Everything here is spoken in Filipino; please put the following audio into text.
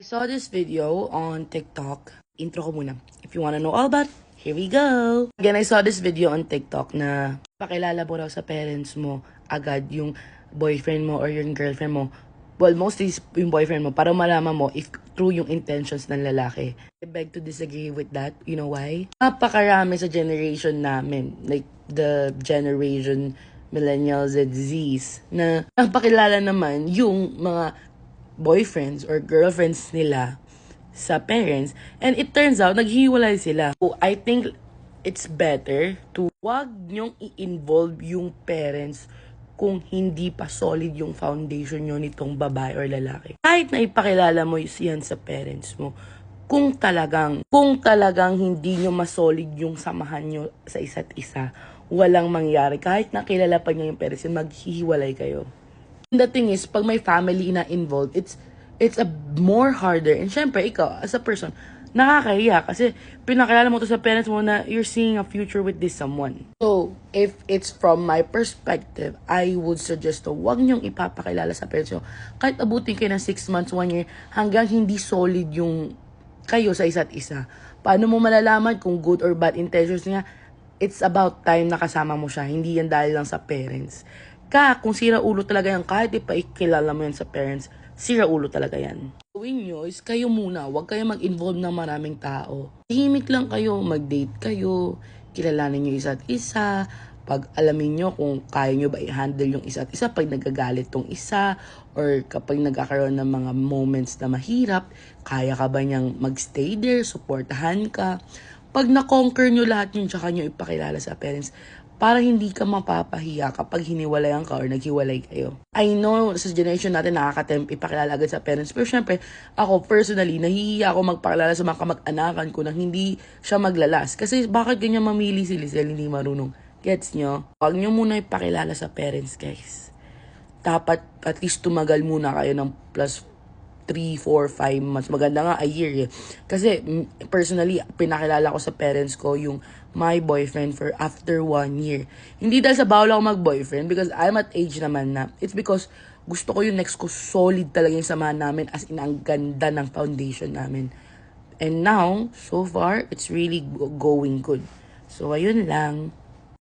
I saw this video on TikTok. Intro ko muna. If you wanna know all about, here we go. Again, I saw this video on TikTok na pakilala mo raw sa parents mo agad yung boyfriend mo or yung girlfriend mo. Well, mostly yung boyfriend mo para malaman mo if true yung intentions ng lalaki. I beg to disagree with that. You know why? Napakarami sa generation namin. Like, the generation millennials and Zs na napakilala naman yung mga boyfriends or girlfriends nila sa parents, and it turns out naghiwalay sila. So I think it's better to wag nyong i-involve yung parents kung hindi pa solid yung foundation nyo nitong babae or lalaki. Kahit na ipakilala mo yan sa parents mo, kung talagang hindi nyo masolid yung samahan nyo sa isa't isa, walang mangyari. Kahit nakilala pa nyo yung parents, maghihiwalay kayo. The thing is, pag may family na involved, it's a more harder. And syempre, ikaw, as a person, nakakahiya kasi pinakilala mo to sa parents mo na you're seeing a future with this someone. So, if it's from my perspective, I would suggest to wag niyong ipapakilala sa parents nyo. Kahit abutin kayo ng 6 months, 1 year, hanggang hindi solid yung kayo sa isa't isa. Paano mo malalaman kung good or bad intentions niya? It's about time na kasama mo siya. Hindi yan dahil lang sa parents. Kung sira ulo talaga yan, kahit ipaikilala mo yan sa parents, sira ulo talaga yan. Gawin nyo is kayo muna, huwag kayo mag-involve ng maraming tao. Tahimik lang kayo, mag-date kayo, kilalanin nyo isa't isa, pag alamin nyo kung kaya nyo ba i-handle yung isa't isa, pag nagagalit tong isa, or kapag nagkakaroon ng mga moments na mahirap, kaya ka ba niyang mag-stay there, supportahan ka. Pag na-conquer nyo lahat yun, tsaka nyo ipakilala sa parents, para hindi ka mapapahiya kapag hiniwalayan ka or naghiwalay kayo. I know sa generation natin nakakatempt ipakilala agad sa parents. Pero syempre, ako personally, nahihiya ako magpakilala sa mga kamag-anakan ko na hindi siya maglalas. Kasi bakit ganyan mamili si Lizelle, hindi marunong? Gets nyo? Huwag nyo muna ipakilala sa parents, guys. Dapat at least tumagal muna kayo ng plus 3, 4, 5 months. Maganda nga a year eh. Kasi personally, pinakilala ko sa parents ko yung my boyfriend for after 1 year. Hindi dahil sa bawal ako mag-boyfriend because I'm at age naman na. It's because gusto ko yung next ko solid talaga yung samahan namin, as in ang ganda ng foundation namin. And now, so far, it's really going good. So, ayun lang.